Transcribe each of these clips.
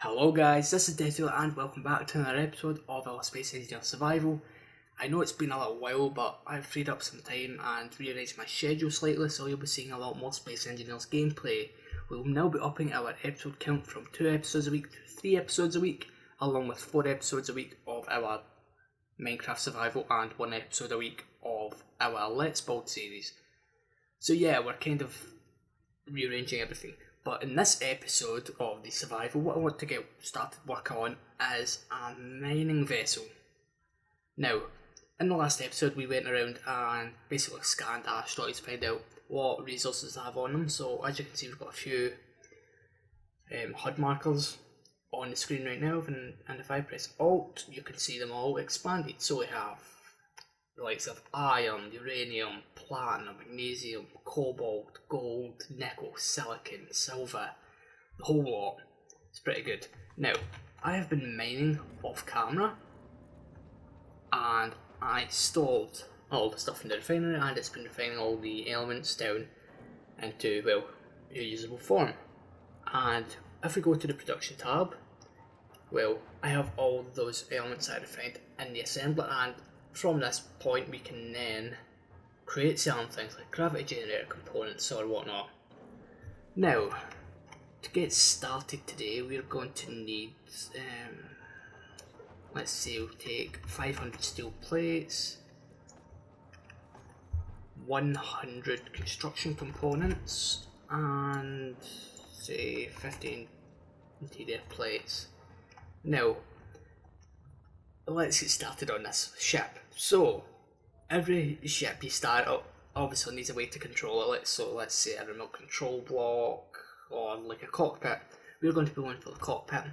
Hello guys, this is Deathdealer and welcome back to another episode of our Space Engineer Survival. I know it's been a little while, but I've freed up some time and rearranged my schedule slightly, so you'll be seeing a lot more Space Engineers gameplay. We will now be upping our episode count from 2 episodes a week to 3 episodes a week, along with 4 episodes a week of our Minecraft Survival and 1 episode a week of our Let's Build series. So yeah, we're kind of rearranging everything. But in this episode of the survival, what I want to get started work on is a mining vessel. Now, in the last episode we went around and basically scanned asteroids to find out what resources they have on them. So as you can see, we've got a few HUD markers on the screen right now, and if I press Alt, you can see them all expanded. So we have the likes of iron, uranium, platinum, magnesium, cobalt, gold, nickel, silicon, silver, the whole lot. It's pretty good. Now, I have been mining off camera and I stored all the stuff in the refinery, and it's been refining all the elements down into, well, a usable form. And if we go to the production tab, well, I have all those elements I refined in the assembler, and from this point we can then create certain things like gravity generator components or whatnot. Now, to get started today, we're going to need, let's say we'll take 500 steel plates, 100 construction components, and say 15 interior plates. Now, let's get started on this ship. So, every ship you start up obviously needs a way to control it. So let's say a remote control block or like a cockpit. We're going to be going for the cockpit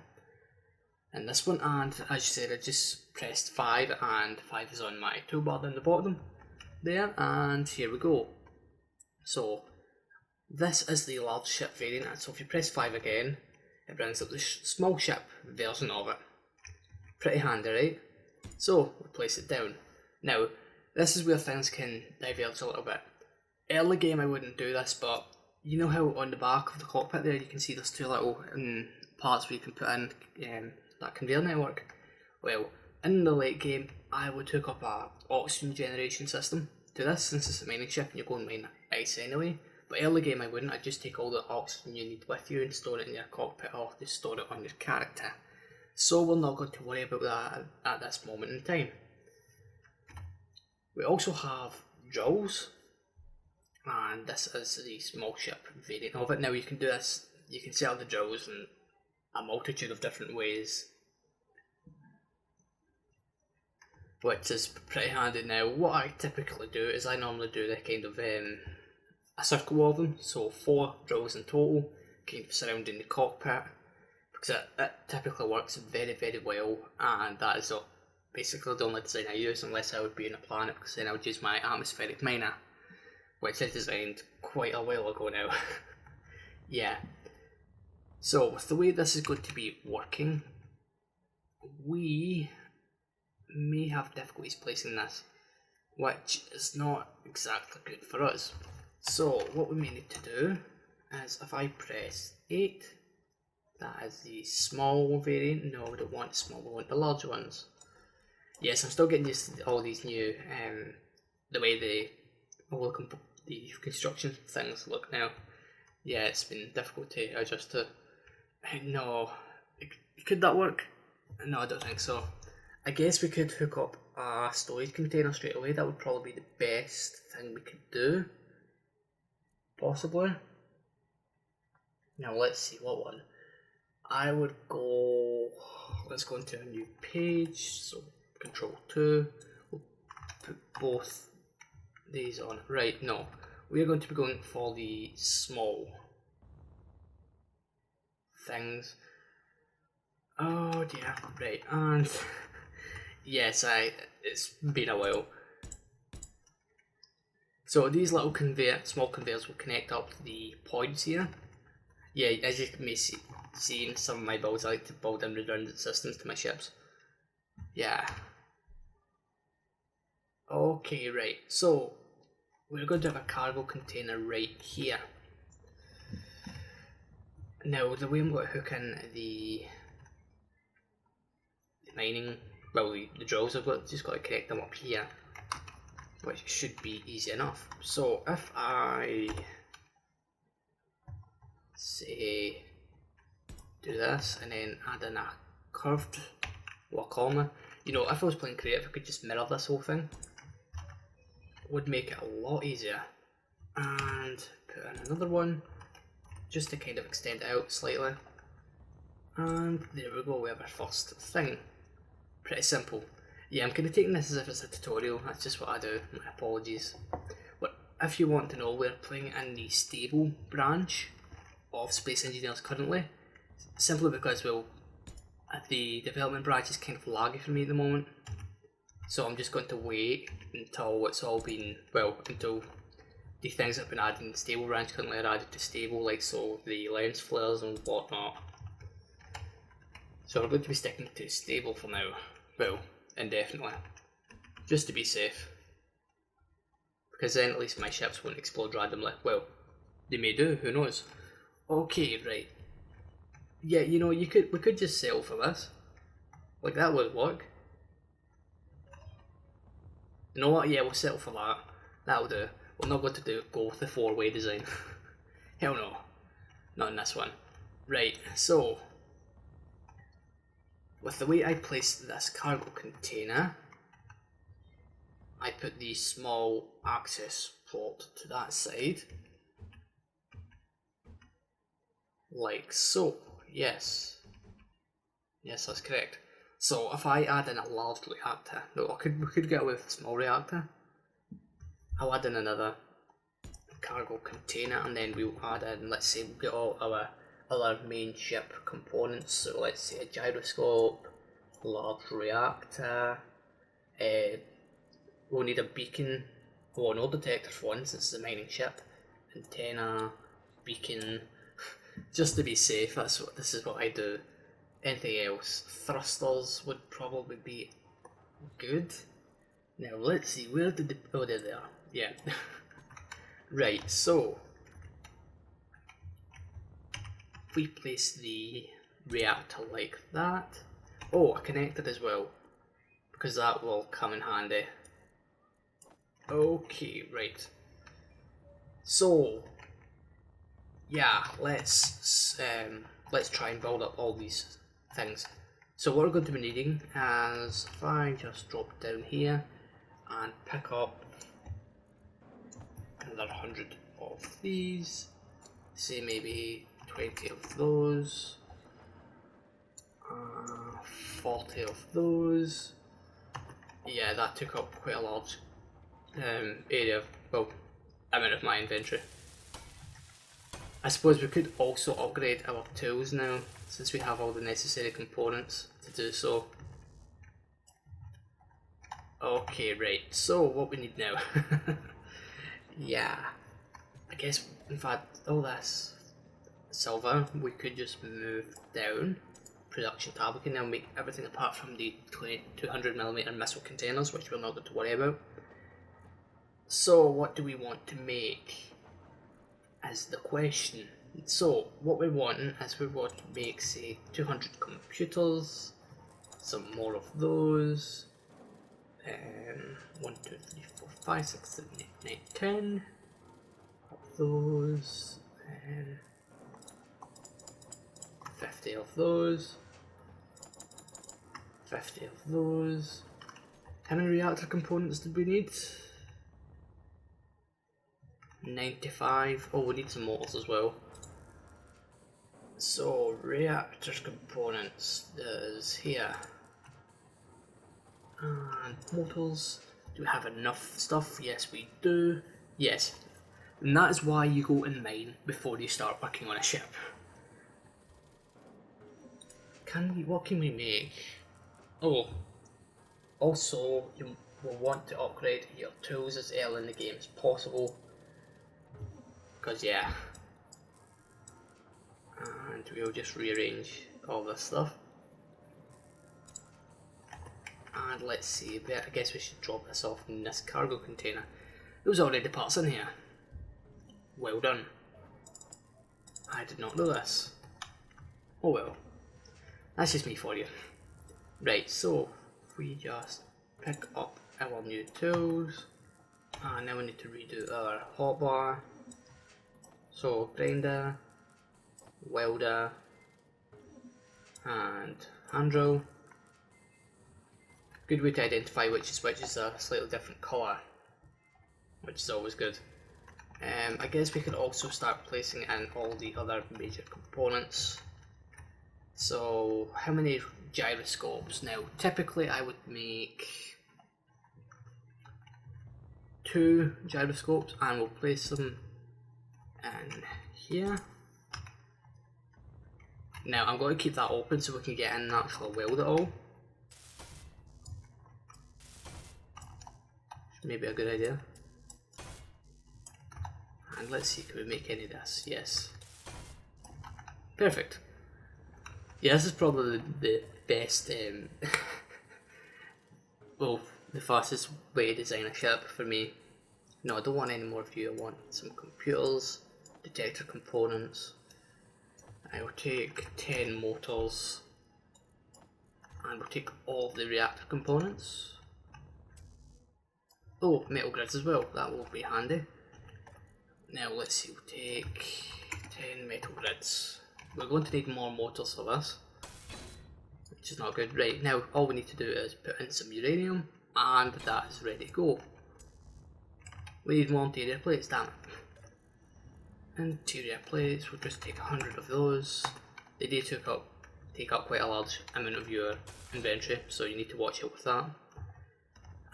in this one, and as you said, I just pressed 5 and 5 is on my toolbar down the bottom there, and here we go. So this is the large ship variant, and so if you press 5 again, it brings up the small ship version of it. Pretty handy, right? So we'll place it down. Now, this is where things can diverge a little bit. Early game I wouldn't do this, but you know how on the back of the cockpit there you can see there's 2 little parts where you can put in that conveyor network? Well, in the late game I would hook up a oxygen generation system to this, since it's a mining ship and you're going to mine ice anyway. But early game I wouldn't. I'd just take all the oxygen you need with you and store it in your cockpit, or just store it on your character. So we're not going to worry about that at this moment in time. We also have drills, and this is the small ship variant of it. Now you can do this, you can set up the drills in a multitude of different ways, which is pretty handy. Now what I typically do is I normally do the kind of a circle of them, so 4 drills in total, kind of surrounding the cockpit, because it typically works very, very well, and that is basically the only design I use, unless I would be on a planet, because then I would use my atmospheric miner, which I designed quite a while ago now. Yeah. So with the way this is going to be working, we may have difficulties placing this, which is not exactly good for us. So what we may need to do is, if I press 8, that is the small variant. No, we don't want the small, we want the large ones. Yes, I'm still getting used to all these new, the way the construction things look now. Yeah, it's been difficult to adjust to. No, could that work? No, I don't think so. I guess we could hook up a storage container straight away. That would probably be the best thing we could do. Possibly. Now let's see, what one? I would go, let's go into a new page, so Control 2, we'll put both these on. Right, no, we're going to be going for the small things. Oh dear, right, and yes, it's been a while. So these little small conveyors will connect up to the points here. Yeah, as you may see in some of my builds, I like to build in redundant systems to my ships. Yeah. Okay, right, so we're going to have a cargo container right here. Now, the way I'm going to hook in the mining, well, the drills I've just got to connect them up here, which should be easy enough. So if I say do this and then add in a curved column, you know, if I was playing creative I could just mirror this whole thing, would make it a lot easier, and put in another one just to kind of extend it out slightly, and there we go, we have our first thing. Pretty simple. Yeah, I'm kind of taking this as if it's a tutorial, that's just what I do, my apologies. But if you want to know, we're playing in the stable branch of Space Engineers currently, simply because, well, the development branch is kind of laggy for me at the moment, so I'm just going to wait until it's all been, well, until the things that have been added in the stable branch currently are added to stable, like so the lens flares and whatnot. So we're going to be sticking to stable for now, well, indefinitely, just to be safe, because then at least my ships won't explode randomly. Well, they may do, who knows. Okay, right. Yeah, you know, we could just settle for this. Like, that would work. You know what? Yeah, we'll settle for that. That'll do. We're not going to go with the 4-way design. Hell no. Not in this one. Right, so with the way I placed this cargo container, I put the small access port to that side. Like so. Yes. Yes, that's correct. So if I add in a large reactor, no, we could get away with a small reactor. I'll add in another cargo container, and then we'll add in, let's say, we'll get all our other main ship components. So let's say a gyroscope, a large reactor, we'll need a beacon, or an oil detector for one, since it's a mining ship, antenna, beacon, just to be safe. This is what I do. Anything else? Thrusters would probably be good. Now let's see, where did oh, there they are. Yeah. Right, so if we place the reactor like that, oh, a connector as well, because that will come in handy. Okay, right. So yeah, let's try and build up all these things. So what we're going to be needing is, if I just drop down here and pick up another 100 of these, say maybe 20 of those, 40 of those. Yeah, that took up quite a large area, well, amount of my inventory. I suppose we could also upgrade our tools now, since we have all the necessary components to do so. Okay, right, so what we need now. Yeah, I guess, in fact, all this silver, we could just move down production tab. We can now make everything apart from the 200mm missile containers, which we're not going to worry about. So what do we want to make is the question. So what we're wanting is we want to make, say, 200 computers, some more of those, 1, 2, 3, 4, 5, 6, 7, 8, 9, 10 of those, 50 of those, 50 of those. How many reactor components did we need? 95. Oh, we need some motors as well. So reactor components is here, and motors. Do we have enough stuff? Yes, we do. Yes, and that is why you go and mine before you start working on a ship. What can we make? Oh, also you will want to upgrade your tools as early in the game as possible, because yeah. And we'll just rearrange all this stuff. And let's see, I guess we should drop this off in this cargo container. There's already parts in here. Well done. I did not know this. Oh well. That's just me for you. Right, so we just pick up our new tools, and then we need to redo our hotbar. So grinder, welder, and hand drill. Good way to identify which is a slightly different colour, which is always good. I guess we could also start placing in all the other major components. So how many gyroscopes? Now typically I would make 2 gyroscopes and we'll place them in here. Now I'm going to keep that open so we can get in and actually weld it all. Maybe a good idea. And let's see, can we make any of this? Yes. Perfect. Yeah, this is probably the best, well, the fastest way to design a ship for me. No, I don't want any more of you. I want some computers, detector components. I will take 10 motors, and we'll take all of the reactor components. Oh, metal grids as well, that will be handy. Now let's see, we'll take 10 metal grids. We're going to need more motors for this, which is not good. Right, now all we need to do is put in some uranium, and that is ready to go. We need more interior plates, damn it. Interior plates, we'll just take 100 of those. They do take up quite a large amount of your inventory, so you need to watch out with that.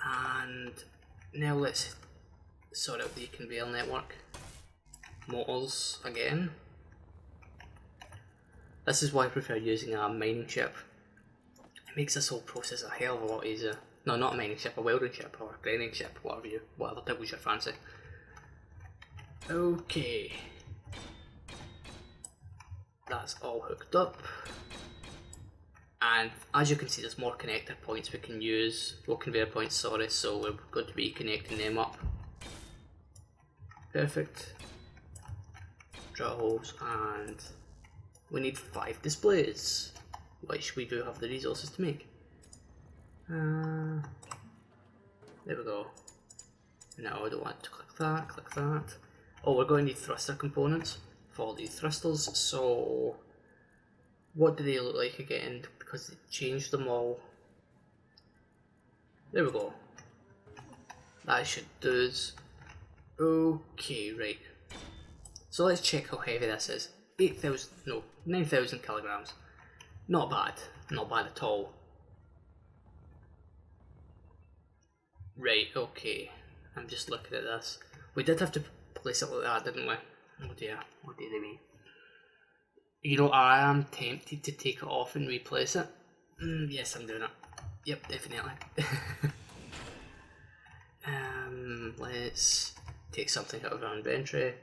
And now let's sort out the conveyor network. Motors again. This is why I prefer using a mining ship. It makes this whole process a hell of a lot easier. No, not a mining ship, a welding ship or a grinding ship, whatever tickles your fancy. Okay. That's all hooked up. And as you can see, there's more connector points we can use, well, conveyor points, sorry, so we're going to be connecting them up. Perfect. Drill holes, and we need 5 displays, which we do have the resources to make. There we go. No, I don't want to click that. Oh, we're going to need thruster components for the thrusters, so what do they look like again? Because they changed them all. There we go. That should do us. Okay, right. So let's check how heavy this is. 9,000 kilograms. Not bad. Not bad at all. Right, okay. I'm just looking at this. We did have to place it like that, didn't we? Oh dear, what did they mean? You know, I am tempted to take it off and replace it. Yes, I'm doing it. Yep, definitely. Let's take something out of our inventory.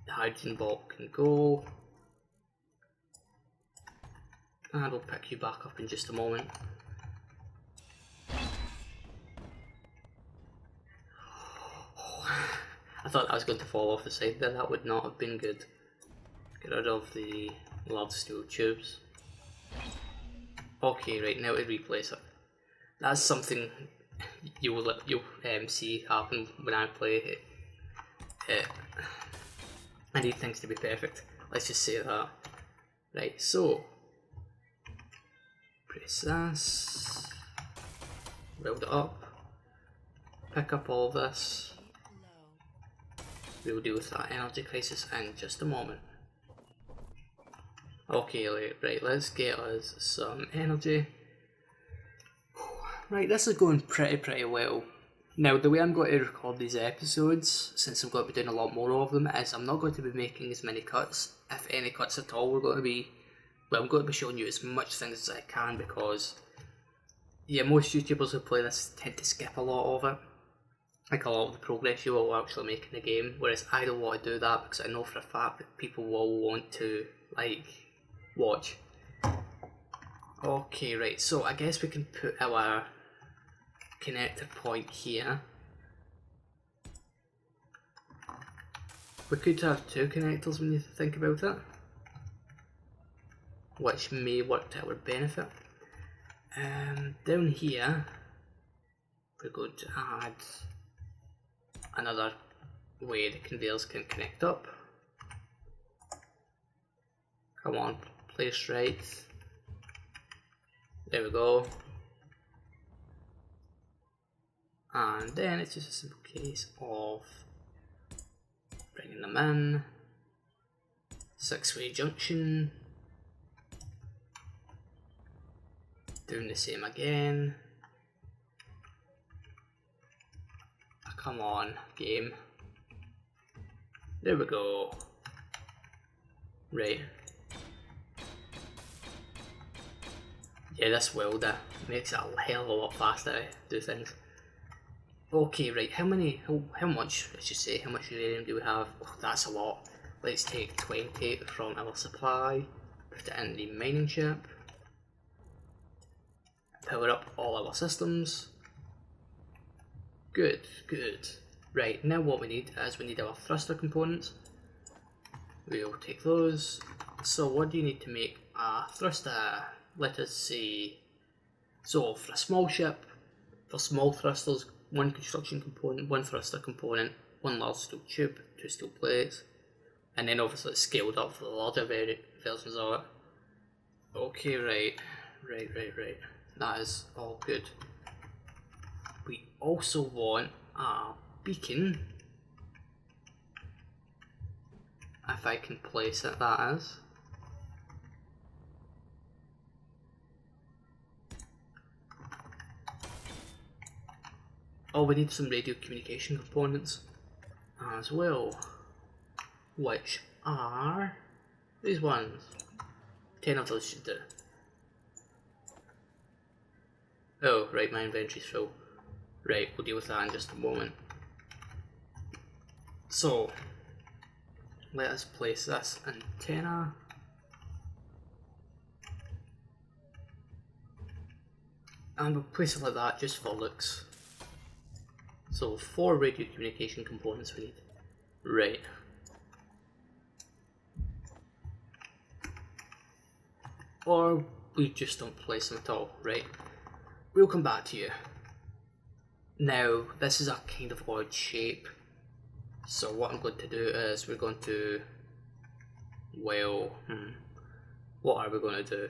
The hydrogen bolt can go. And we'll pick you back up in just a moment. I thought that was going to fall off the side there, that would not have been good. Get rid of the large steel tubes. Okay, right, now to replace it. That's something you'll see happen when I play it. I need things to be perfect, let's just say that. Right, so press this, weld it up, pick up all of this. We'll deal with that energy crisis in just a moment. Okay, right, let's get us some energy. Right, this is going pretty well. Now, the way I'm going to record these episodes, since I'm going to be doing a lot more of them, is I'm not going to be making as many cuts, if any cuts at all. I'm going to be showing you as much things as I can, because yeah, most YouTubers who play this tend to skip a lot of it. Like a lot of the progress you will actually make in the game, whereas I don't want to do that because I know for a fact that people will want to, like, watch. Okay, right, so I guess we can put our connector point here. We could have 2 connectors when you think about it, which may work to our benefit. Down here, we're going to add another way the conveyors can connect up. Come on, place right. There we go. And then it's just a simple case of bringing them in. 6-way junction. Doing the same again. Come on, game. There we go. Right. Yeah, this welder makes it a hell of a lot faster to do things. Okay, right, how much, I should say, how much uranium do we have? Oh, that's a lot. Let's take 20 from our supply, put it in the mining ship, power up all our systems. Good, good. Right, now what we need is we need our thruster components. We'll take those. So what do you need to make a thruster? Let us see. So for a small ship, for small thrusters, one construction component, one thruster component, one large steel tube, 2 steel plates, and then obviously it's scaled up for the larger versions of it. Okay, right. That is all good. We also want a beacon, if I can place it, that is. Oh, we need some radio communication components as well, which are these ones. 10 of those should do. Oh, right, my inventory's full. Right, we'll deal with that in just a moment. So, let us place this antenna. And we'll place it like that just for looks. So 4 radio communication components we need. Right. Or we just don't place them at all, right? We'll come back to you. Now, this is a kind of odd shape. So what I'm going to do is we're going to, well, what are we going to do?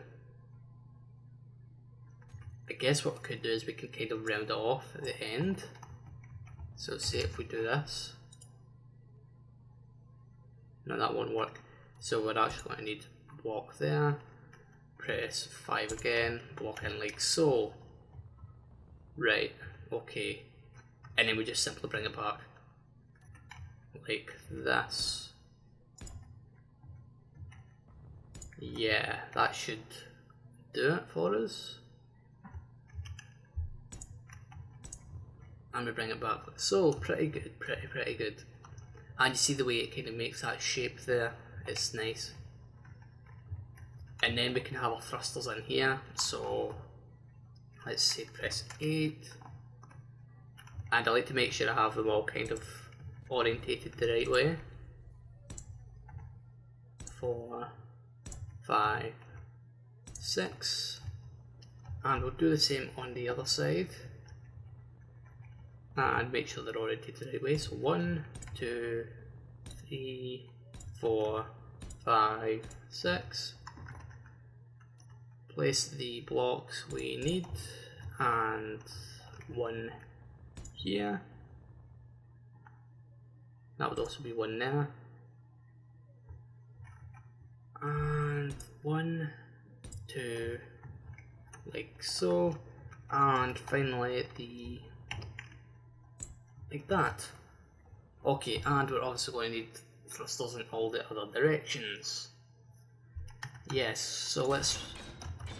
I guess what we could do is we can kind of round it off at the end. So say if we do this. No, that won't work. So we're actually going to need block there. Press 5 again, block in like so. Right, okay. And then we just simply bring it back. Like this. Yeah, that should do it for us. And we bring it back like so. Pretty good, pretty good. And you see the way it kind of makes that shape there. It's nice. And then we can have our thrusters in here. So let's say press 8. And I like to make sure I have them all kind of orientated the right way. 4, 5, 6. And we'll do the same on the other side. And make sure they're oriented the right way. So 1, 2, 3, 4, 5, 6. Place the blocks we need, and 1 here. That would also be 1 there. And 1, 2, like so. And finally the like that. Okay, and we're obviously going to need thrusters in all the other directions. Yes, so let's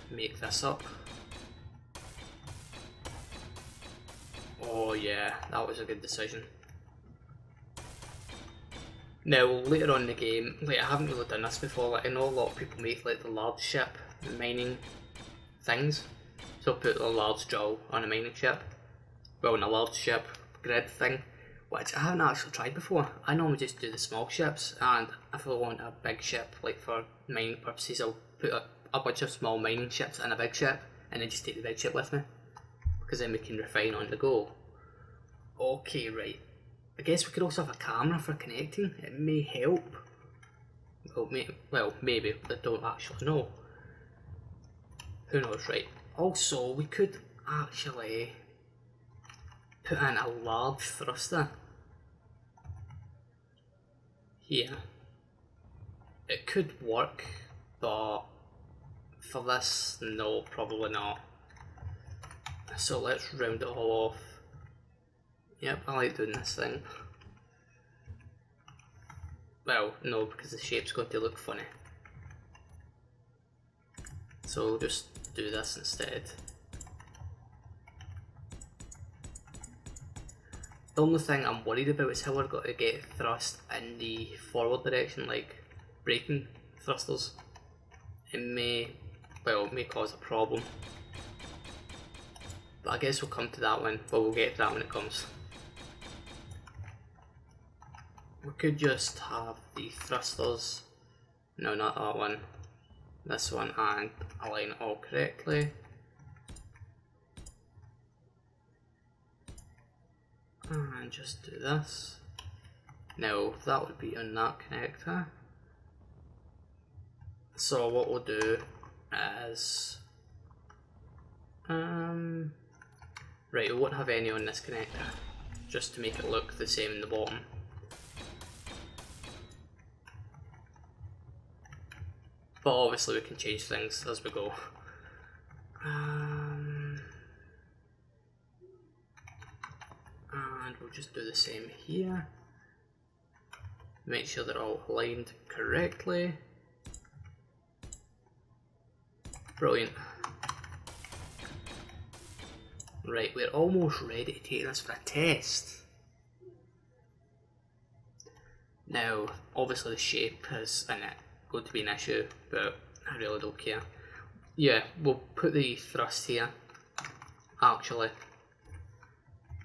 make this up. Oh yeah, that was a good decision. Now later on in the game, like I haven't really done this before, like I know a lot of people make like the large ship mining things. So put a large drill on a mining ship. Well, in a large ship grid thing, which I haven't actually tried before. I normally just do the small ships, and if I want a big ship, like for mining purposes, I'll put a bunch of small mining ships in a big ship, and then just take the big ship with me, because then we can refine on the go. Okay, right. I guess we could also have a camera for connecting. It may help. Well, maybe. I don't actually know. Who knows, right? Also, we could actually put in a large thruster here. It could work, but for this, no, probably not. So let's round it all off. Yep, I like doing this thing. Well, no, because the shape's going to look funny. So we'll just do this instead. The only thing I'm worried about is how we're going to get thrust in the forward direction, like braking thrusters. It may cause a problem. But I guess we'll come to that one, but we'll get to that when it comes. We could just have the thrusters, no, not that one, this one, and align it all correctly. And just do this. Now that would be on that connector. So what we'll do is, right, we won't have any on this connector, just to make it look the same in the bottom. But obviously we can change things as we go. And we'll just do the same here. Make sure they're all aligned correctly. Brilliant. Right, we're almost ready to take this for a test. Now, obviously the shape is in it going to be an issue, but I really don't care. Yeah, we'll put the thrust here, actually,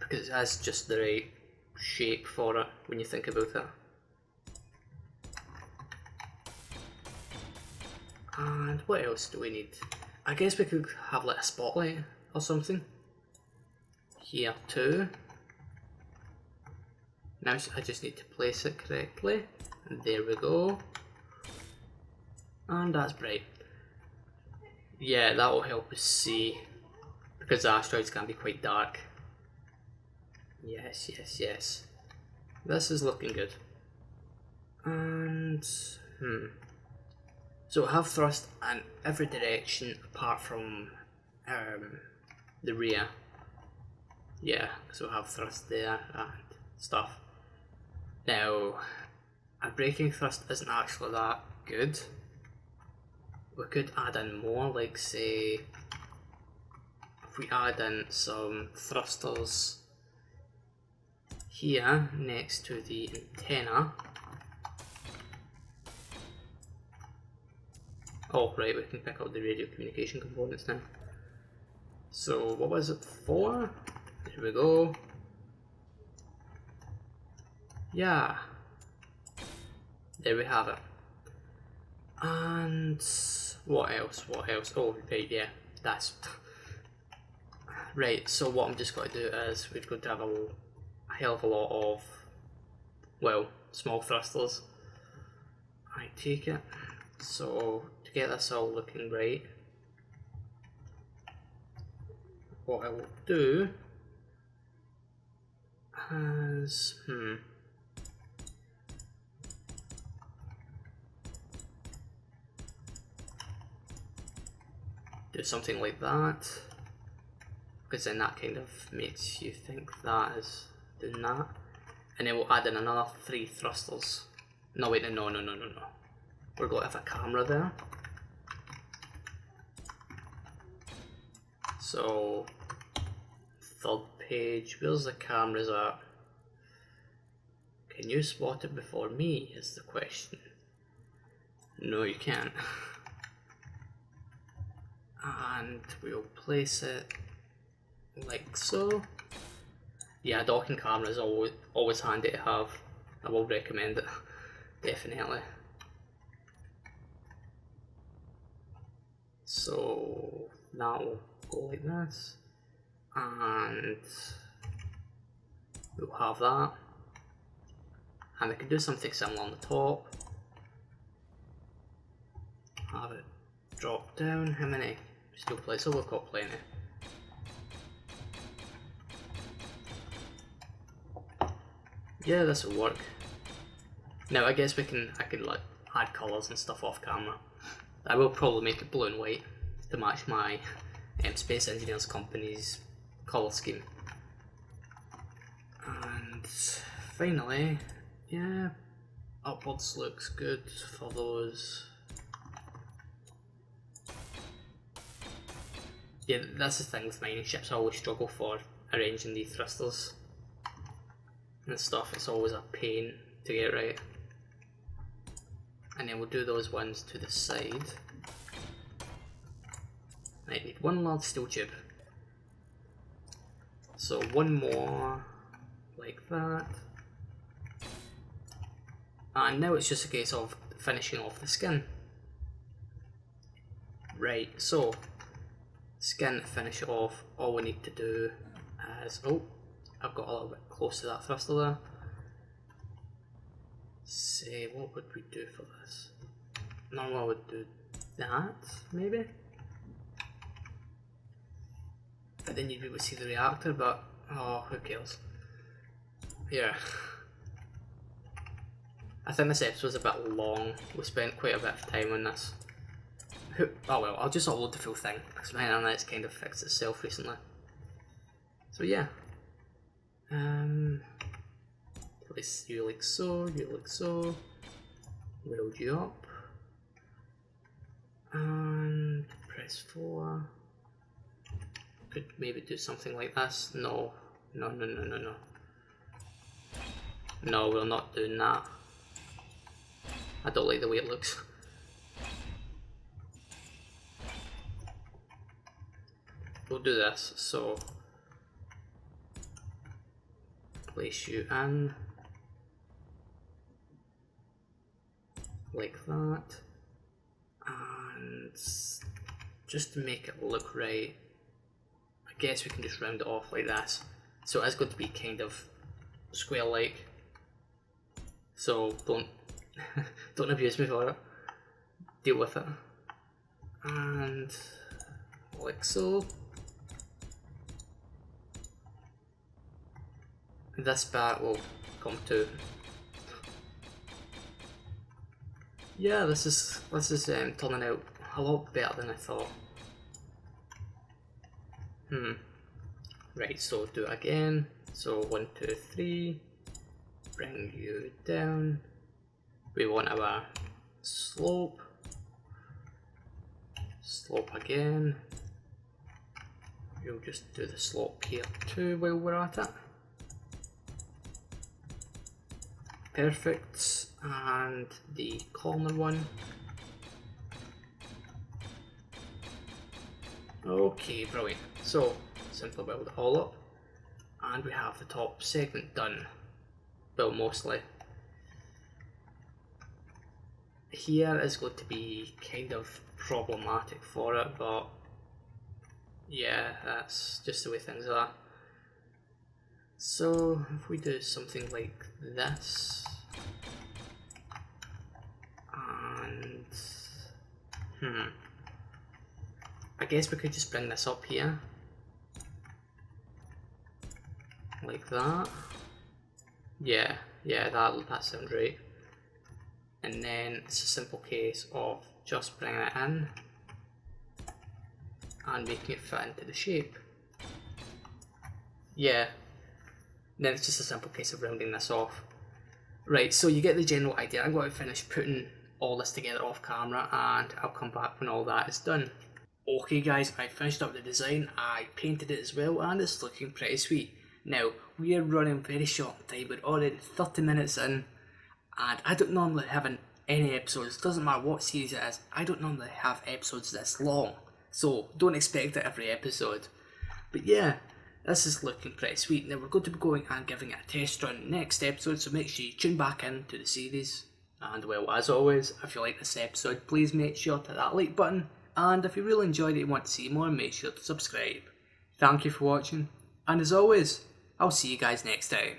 because it has just the right shape for it when you think about it. And what else do we need? I guess we could have like a spotlight or something here too. Now I just need to place it correctly, and there we go. And that's bright. Yeah, that will help us see, because the asteroids can be quite dark. Yes, yes, yes. This is looking good. And so we have thrust in every direction apart from the rear. Yeah, because we'll have thrust there and stuff. Now, a braking thrust isn't actually that good. We could add in more, like say, if we add in some thrusters here next to the antenna. Oh right, we can pick up the radio communication components now. So what was it for? There we go. Yeah. There we have it. And what else? What else? Oh right, yeah, that's right. So what I'm just going to do is we're going to have a hell of a lot of, well, small thrusters, I take it. So to get this all looking right, what I will do is do something like that, because then that kind of makes you think that is doing that. And then we'll add in another 3 thrusters. No wait, no. We're going to have a camera there. So, third page, where's the cameras at? Can you spot it before me is the question. No you can't. And we'll place it like so. Yeah, docking camera is always handy to have. I will recommend it, definitely. So that will go like this, and we'll have that, and I can do something similar on the top, have it drop down. How many steel plates? Oh, we've got plenty. Yeah, this will work. Now I guess I can like add colours and stuff off camera. I will probably make it blue and white to match my Space Engineers company's colour scheme. And finally, yeah, upwards looks good for those. Yeah, that's the thing with mining ships. I always struggle for arranging the thrusters and stuff. It's always a pain to get right. And then we'll do those ones to the side. I need one large steel tube. So one more like that. And now it's just a case of finishing off the skin. Right, so skin to finish it off, all we need to do is, oh, I've got a little bit close to that thruster there. Say, what would we do for this? Normally I would do that, maybe? But then you'd be able to see the reactor, but, oh, who cares? Here. I think this episode's a bit long. We spent quite a bit of time on this. Oh well, I'll just upload the full thing, because my internet's kind of fixed itself recently. So yeah. Place you like so, load you up, and press 4. Could maybe do something like this. No, we're not doing that. I don't like the way it looks. We'll do this, so place you in like that, and just to make it look right, I guess we can just round it off like this. So it's going to be kind of square-like, so don't don't abuse me for it, deal with it, and like so. This part will come to. Yeah, this is turning out a lot better than I thought. Right, so do it again. So 1, 2, 3. Bring you down. We want our slope. Slope again. We'll just do the slope here too while we're at it. Perfect, and the corner one. Okay, brilliant. So, simply build it all up, and we have the top segment done. Well, mostly. Here is going to be kind of problematic for it, but yeah, that's just the way things are. So if we do something like this, and I guess we could just bring this up here, like that. Yeah, that sounds right. And then it's a simple case of just bringing it in and making it fit into the shape. Yeah. Then it's just a simple case of rounding this off. Right, so you get the general idea. I'm going to finish putting all this together off camera, and I'll come back when all that is done. Okay guys, I finished up the design, I painted it as well, and it's looking pretty sweet. Now, we are running very short on time, we're already 30 minutes in, and I don't normally have any episodes, doesn't matter what series it is, I don't normally have episodes this long, so don't expect it every episode. But yeah, this is looking pretty sweet. Now we're going to be going and giving it a test run next episode, so make sure you tune back in to the series. And well, as always, if you like this episode, please make sure to hit that like button, and if you really enjoyed it and want to see more, make sure to subscribe. Thank you for watching, and as always, I'll see you guys next time.